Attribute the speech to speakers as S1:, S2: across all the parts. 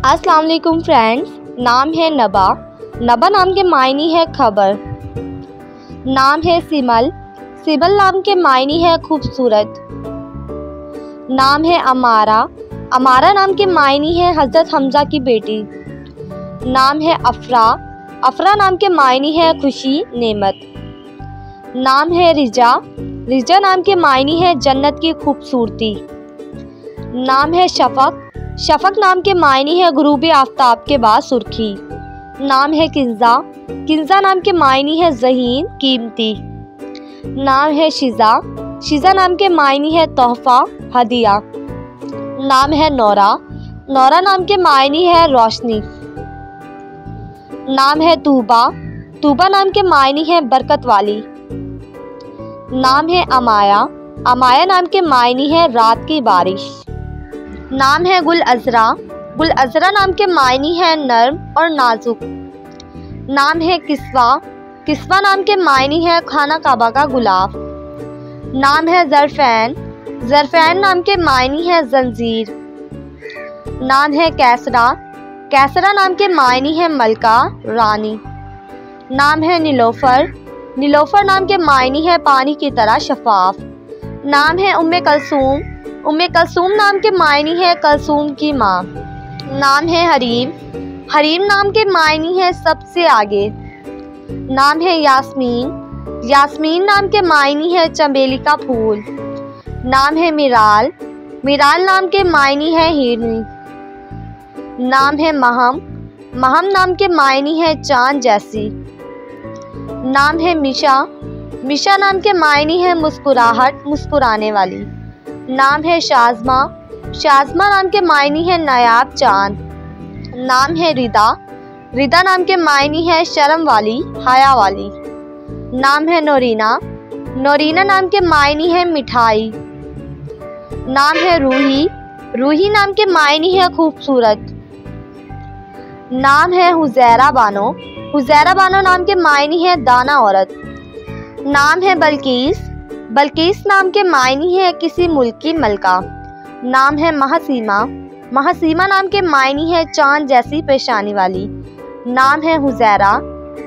S1: अस्सलाम वालेकुम फ्रेंड्स। नाम है नबा। नबा नाम के मायने है खबर। नाम है सिमल। सिमल नाम के मायने है खूबसूरत। नाम है अमारा। अमारा नाम के मायने है हज़रत हमज़ा की बेटी। नाम है अफरा। अफरा नाम के मायने है खुशी नेमत। नाम है रिजा। रिजा नाम के मायने है जन्नत की खूबसूरती। नाम है शफक। शफक नाम के मायने है गुरूब आफ्ताब के बाद सुर्खी। नाम है किंजा। किंजा नाम के मायने है ज़हीन कीमती। नाम है शिजा। शिजा नाम के मायने है तोहफ़ा हदिया। नाम है नौरा। नौरा नाम के मायने है रोशनी। नाम है तूबा। तूबा नाम के मायने है बरकत वाली। नाम है अमाया। अमाया नाम के मायने है रात की बारिश। नाम है गुल अज़रा। गुल अज़रा नाम के मायने है नर्म और नाजुक। नाम है किस्वा। किस्वा नाम के मायने है खाना काबा का गुलाब। नाम है ज़रफ़ैन। ज़रफ़ैन नाम के मायने है जंजीर। नाम है कैसरा। कैसरा नाम के मायने है मलका रानी। नाम है नीलोफ़र। नीलोफ़र नाम के मायने है पानी की तरह शफाफ। नाम है उम्मे कलसूम। उम्मे कलसूम नाम के मायने है कलसूम की माँ। नाम है हरीम। हरीम नाम के मायने है सबसे आगे। नाम है यास्मीन। यास्मीन नाम के मायने है चमेली का फूल। नाम है मिराल। मिराल नाम के मायने है हिरनी। नाम है महम। महम नाम के मायने है चांद जैसी। नाम है मिशा। मिशा नाम के मायने है मुस्कुराहट मुस्कुराने वाली। नाम है शाज़मा। शाज़मा नाम के मायने है नायाब चांद। नाम है रिदा। रिदा नाम के मायने है शर्म वाली हया वाली। नाम है नोरीना। नोरीना नाम के मायने है मिठाई। नाम है रूही। रूही नाम के मायने है खूबसूरत। नाम है हुज़ैरा बानो। हुज़ैरा बानो नाम के मायने है दाना औरत। नाम है बल्कीस। बल्कीस नाम के मायने है किसी मुल्क की मलका। नाम है महसीमा। महसीमा नाम के मायने है चांद जैसी पेशानी वाली। नाम है हुज़ैरा।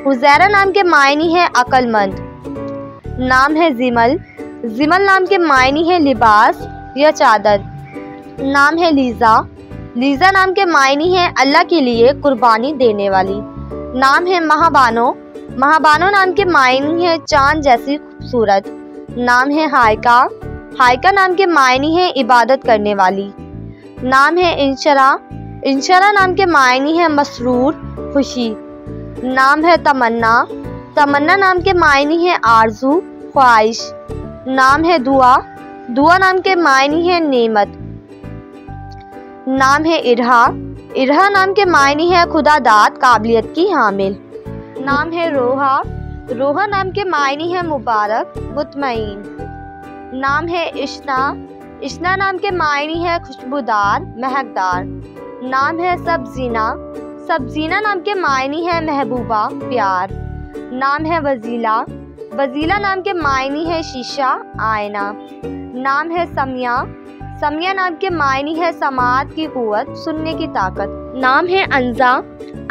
S1: हुज़ैरा नाम के मायने है अक्लमंद। नाम है जिमल। जिमल नाम के मायने है लिबास या चादर। नाम है लीज़ा। लीज़ा नाम के मायने है अल्लाह के लिए कुर्बानी देने वाली। नाम है महाबानो। महाबानो नाम के मायने है चांद जैसी खूबसूरत। नाम है हायका। हायका नाम के मायने है इबादत करने वाली। नाम है इंशरा। इंशरा नाम के मायने है मसरूर खुशी। नाम है तमन्ना। तमन्ना नाम के मायने है आरजू ख्वाहिश। नाम है दुआ। दुआ नाम के मायने है नेमत। नाम है इरहा। इरहा नाम के मायने है खुदादाद काबिलियत की हामिल। नाम है रोहा। रोहा नाम के मायने है मुबारक मुतमईन। नाम है इश्ना। इश्ना नाम के मायने है खुशबूदार महकदार। नाम है सबजीना। सबजीना नाम के मायने है महबूबा प्यार। नाम है वजीला। वजीला नाम के मायने है शीशा आईना। नाम है समिया। समिया नाम के मायने है समात की कुव्वत सुनने की ताकत। नाम है अंजा।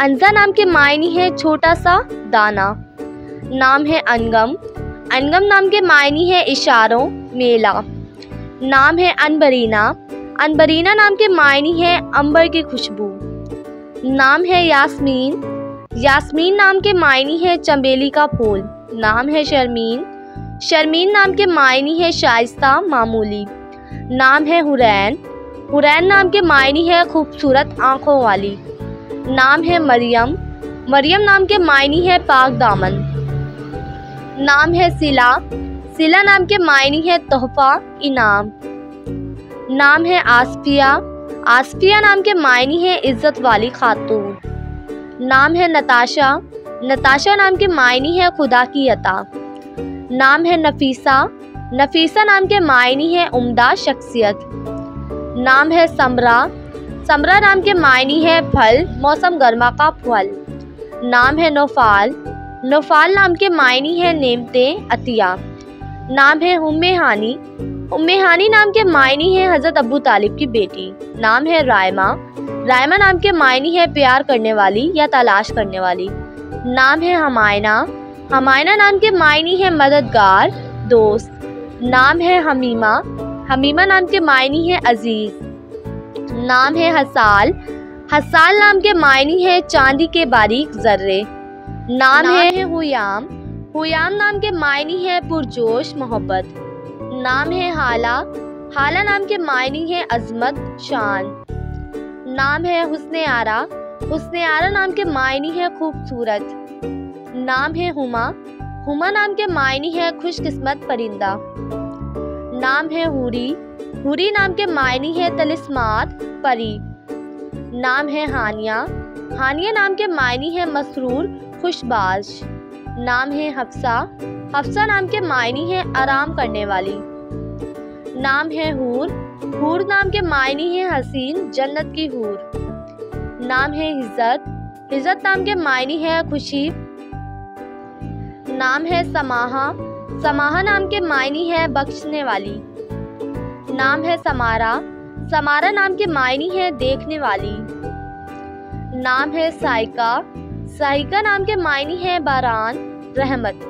S1: अंजा नाम के मायने है छोटा सा दाना। नाम है अनगम। अनगम नाम के मायने है इशारों मेला। नाम है अनबरीना। अनबरीना नाम के मायने है अंबर की खुशबू। नाम है यास्मीन। यास्मीन नाम के मायने है चमेली का फूल। नाम है शर्मीन। शर्मीन नाम के मायने है शाइस्ता मामूली। नाम है हुरैन। हुरैन नाम के मायने है खूबसूरत आँखों वाली। नाम है मरियम। मरियम नाम के मायने है पाक दामन। नाम है सिला। सिला नाम के मायने है तोहफ़ा इनाम। नाम है आसफिया। आसफिया नाम के मायने है इज़्ज़त वाली खातून। नाम है नताशा। नताशा नाम के मायने है खुदा की अता। नाम है नफीसा। नफीसा नाम के मायने है उम्दा शख्सियत। नाम है समरा। समरा नाम के मायने है फल मौसम गर्मा का फल। नाम है नौफाल। नौफाल नाम के मायने है नेमते अतिया। नाम है हुम्मे हानी। उम्मे हानी नाम के मायनी है हजरत अबू तालिब की बेटी। नाम है रायमा। रायमा नाम के मायनी है प्यार करने वाली या तलाश करने वाली। नाम है हमायना। हमायना नाम के मायनी है मददगार, दोस्त। नाम है हमीमा। हमीमा नाम के मायनी है अजीज। नाम है हसाल। हसाल नाम के मायनी है चांदी के बारीक जर्रे। नाम है हुयाम। हुयाम नाम के मायनी है पुरजोश, मोहब्बत। नाम है हाला। हाला नाम के मायनी है अजमत, शान। नाम है हुस्ने आरा। हुस्ने आरा नाम के मायनी है खूबसूरत। नाम है हुमा। हुमा नाम के मायनी है खुशकिस्मत परिंदा। नाम है हुरी। हुरी नाम के मायनी है तलिस्मात, परी। नाम है हानिया। हानिया नाम के मायनी है मसरूर, खुशबाज। नाम है हफ्सा। हफ्सा नाम के मायनी है आराम करने वाली। नाम है हूर। हूर नाम के मायनी है हसीन, जन्नत की हूर। नाम है हिज्जत। हिज्जत नाम के मायनी है खुशी। नाम है समाहा। समाहा नाम के मायनी है बख्शने वाली। नाम है समारा। समारा नाम के मायनी है देखने वाली। नाम है साइका। साइका नाम के मायनी है बारान, रहमत।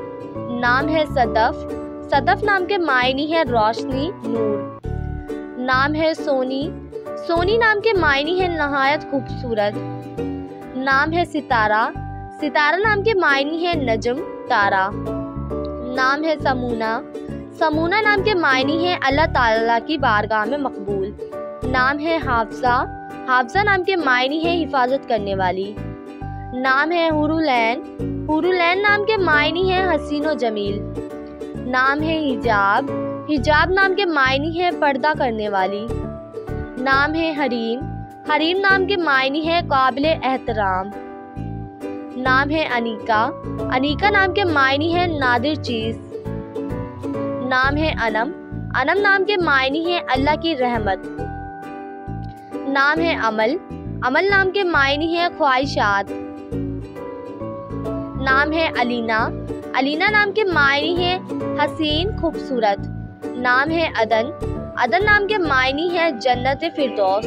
S1: नाम है सदफ। सदफ नाम के मायनी है रोशनी, नूर। नाम है सोनी। सोनी नाम के मायनी है नहायत खूबसूरत। नाम है सितारा। सितारा नाम के मायनी है नजम, तारा। नाम है समूना। समूना नाम के मायनी है अल्लाह ताला की बारगाह में मकबूल। नाम है हाफसा। हाफसा नाम के मायनी है हिफाजत करने वाली। नाम है हुरुलैन। हुरुलैन नाम के मायनी है हसीन व जमील। नाम है हिजाब। हिजाब नाम के मायनी है पर्दा करने वाली। नाम है हरीम। हरीम नाम के मायनी है काबिले एहतराम। नाम है अनीका। अनीका नाम के मायनी है नादिर चीज। नाम है अनम। अनम नाम के मायनी है अल्लाह की रहमत। नाम है अमल। अमल नाम के मायनी है ख्वाहिशात। नाम है अलीना। अलीना नाम के मायनी है हसीन, खूबसूरत। नाम है अदन। अदन नाम के मायनी है जन्नत फिरदौस।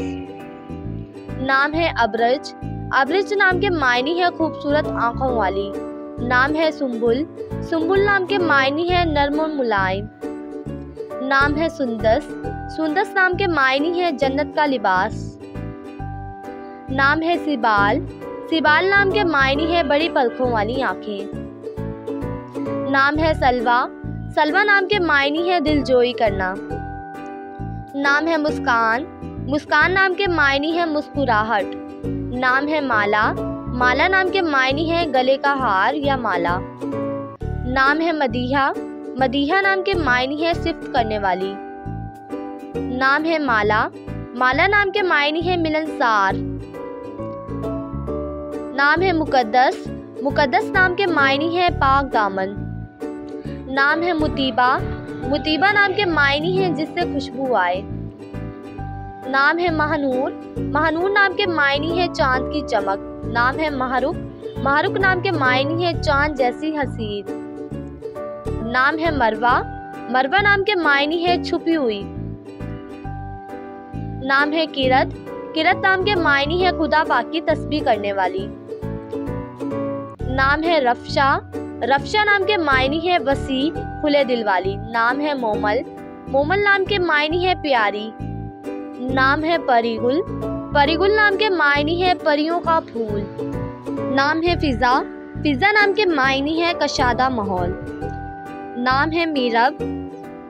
S1: नाम है अबरज। अबरज नाम के मायनी है खूबसूरत आंखों वाली। नाम है सुम्बुल। सुम्बुल नाम के मायनी है नर्म और मुलायम। नाम है सुंदस। सुंदस नाम के मायनी है जन्नत का लिबास। नाम है सिबाल। सिबाल नाम के मायनी है बड़ी पलकों वाली आंखें। नाम है सलवा। सलवा नाम के मायनी है दिलजोई करना। नाम है मुस्कान। मुस्कान नाम के मायनी है मुस्कुराहट। नाम है माला। माला नाम के मायनी है गले का हार या माला। नाम है मदीहा। मदीहा नाम के मायनी है सिफ्त करने वाली। नाम है माला। माला नाम के मायनी है मिलनसार। नाम है मुकद्दस। मुकद्दस नाम के मायनी है पाक दामन। नाम है मुतीबा। मुतीबा नाम के मायनी है जिससे खुशबू आए। नाम है महानूर। महानूर नाम के मायनी है चांद की चमक। नाम है महरुक। महरुक नाम के मायनी है चांद जैसी हसीन। नाम है मरवा। मरवा नाम के मायनी है छुपी हुई। नाम है किरत। किरत नाम के मायनी है खुदा पाक की तस्बीह करने वाली। नाम है रफ्शा। रफ्शा नाम के मायनी है वसी, खुले दिल वाली। नाम है मोमल। मोमल नाम के मायनी है प्यारी। नाम है परिगुल। परिगुल नाम के मायनी है परियों का फूल। नाम है फिजा। फिजा नाम के मायनी है कशादा माहौल। नाम है मीरब।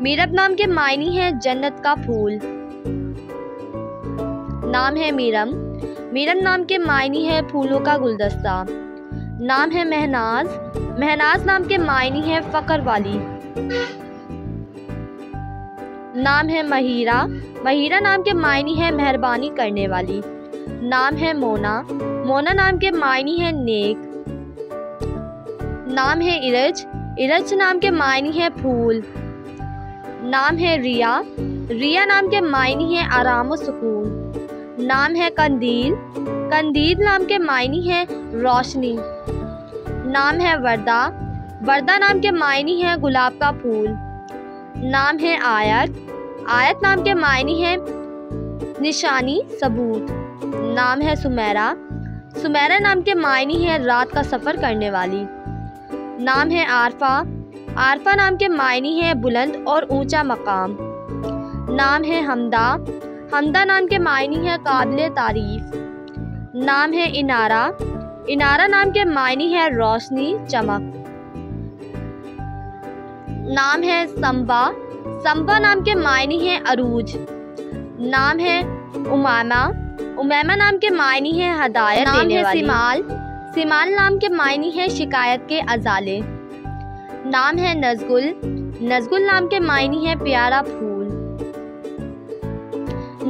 S1: मीरब नाम के मायनी है जन्नत का फूल। नाम है मीरम। मीरम नाम के मायनी है फूलों का गुलदस्ता। नाम है महनाज। महनाज नाम के मायनी है फकर वाली। नाम है महिरा। महिरा नाम के मायनी है मेहरबानी करने वाली। नाम है मोना। मोना नाम के मायनी है नेक। नाम है इरज। इरज नाम के मायनी है फूल। नाम है रिया। रिया नाम के मायनी है आराम व सुकून। नाम है कंदील। कंदील नाम के मायनी है रोशनी। नाम है वर्दा। वर्दा नाम के मायनी है गुलाब का फूल। नाम है आयत। आयत नाम के मायने हैं निशानी, सबूत। नाम है सुमेरा। सुमेरा नाम के मायने हैं रात का सफ़र करने वाली। नाम है आरफा। आरफा नाम के मायने हैं बुलंद और ऊंचा मकाम। नाम है हमदा। हमदा नाम के मायने हैं काबिल तारीफ। नाम है इनारा। इनारा नाम के मायने हैं रोशनी, चमक। नाम है संबा। संबा नाम के मायने हैं अरूज। नाम है उमामा। उमैमा नाम के मायने हैं हदायत देने वाली। सिमाल। सिमाल नाम के मायने हैं शिकायत के अजाले। नाम है नज़गुल। नज़गुल नाम के मायने हैं प्यारा फूल।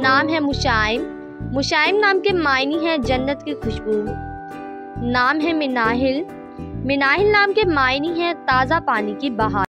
S1: नाम है मुशाइम। मुशाइम नाम के मायने हैं जन्नत की खुशबू। नाम है मिनाहिल। मिनाहिल नाम के मायने हैं ताज़ा पानी की बहार।